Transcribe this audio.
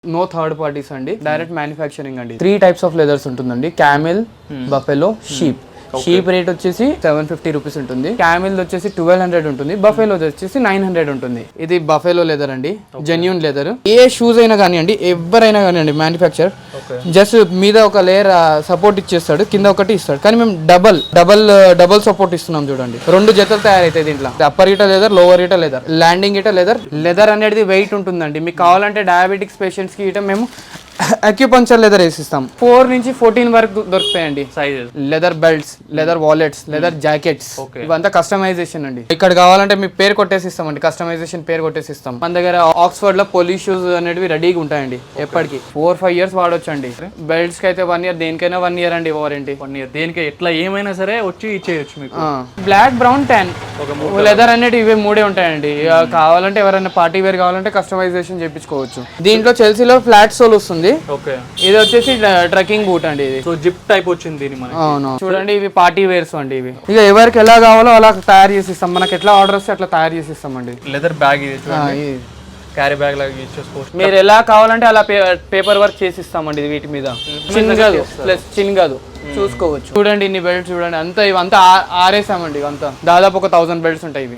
No third parties అండి, direct manufacturing అండి. 3 types of leathers ఉంటుందండి, camel, buffalo, sheep. Sheep rate వచ్చేసి 750 rupees ఉంటుంది, క్యామెల్ వచ్చేసి 1200 ఉంటుంది, బఫెలో వచ్చేసి 900 ఉంటుంది. ఇది బఫెలో లెదర్ అండి, జెన్యూన్ లెదర్. ఏ షూస్ అయినా కానివ్వండి, ఎవరైనా కానివ్వండి, మ్యానుఫ్యాక్చర్ జస్ట్ మీద ఒక లేయర్ సపోర్ట్ ఇచ్చేస్తాడు, కింద ఒకటి ఇస్తాడు. కానీ మేము డబల్ సపోర్ట్ ఇస్తున్నాం చూడండి. 2 జతలు తయారైతాయి దీంట్లో, అప్పర్ ఈట లెదర్, లోవర్ ఈట లెదర్, ల్యాండింగ్ ఈట లెదర్. లెదర్ అనేది వెయిట్ ఉంటుందండి. మీకు కావాలంటే డయాబెటిక్స్ పేషెంట్స్ కి ఇట మేము అక్యుపంక్చర్ లెదర్ వేసిస్తాం. 4 నుంచి 14 వరకు దొరుకుతాయండి sizes. Leather belts, leather wallets, leather jackets, ఇవంతా కస్టమైజేషన్ అండి. ఇక్కడ కావాలంటే మీ పేరు కొట్టేసి ఇస్తామండి, కస్టమైజేషన్ పేరు కొట్టేసి ఇస్తాం. మన దగ్గర ఆక్స్ఫర్డ్ లో పోలీస్ షూస్ అనేవి రెడీగా ఉంటాయండి, ఎప్పటికి 4-5 ఇయర్స్ వాడొచ్చు అండి. బెల్ట్స్ కి అయితే 1 ఇయర్, దేనికైనా 1 ఇయర్ అండి వారంటీ. 1 ఇయర్ దేనికి ఎట్లా ఏమైనా సరే వచ్చి ఇచ్చేయచ్చు మీకు. బ్లాక్, బ్రౌన్, ట్యాన్ లెదర్ అనేది ఇవే 3 ఉంటాయండి. కావాలంటే ఎవరైనా పార్టీ వేర్ కావాలంటే కస్టమైజేషన్ చేయించుకోవచ్చు. దీంట్లో చెల్సీలో ఫ్లాట్ సోల్ వస్తుంది. ఓకే, ఇది వచ్చేసి ట్రెక్కింగ్ బూట్ అండి. ఇది సో జిప్ టైప్ వచ్చింది దీని మనకి. అవును, చూడండి ఇవి పార్టీ వేర్స్ అండి. ఇవి ఇక ఎవరికి ఎలా కావాలో అలా తయారు చేసి ఇస్తాం. మనకి ఎట్లా ఆర్డర్ వస్తే అట్లా తయారు చేసి ఇస్తామండి. లెదర్ బ్యాగ్ ఇది చూడండి, క్యారీ బ్యాగ్ లాగా యూజ్ చేసుకోవచ్చు. మీరు ఎలా కావాలంటే అలా పేపర్ వర్క్ చేసి ఇస్తామండి. వీటి మీద చిన్నగాదు, ప్లస్ చిన్నగాదు చూసుకోవచ్చు. చూడండి ఇన్ని బెల్ట్స్ చూడండి, అంతా ఇవంతా ఆరేసామండి. ఇవంతా దాదాపు ఒక 1000 బెల్ట్స్ ఉంటాయి ఇవి.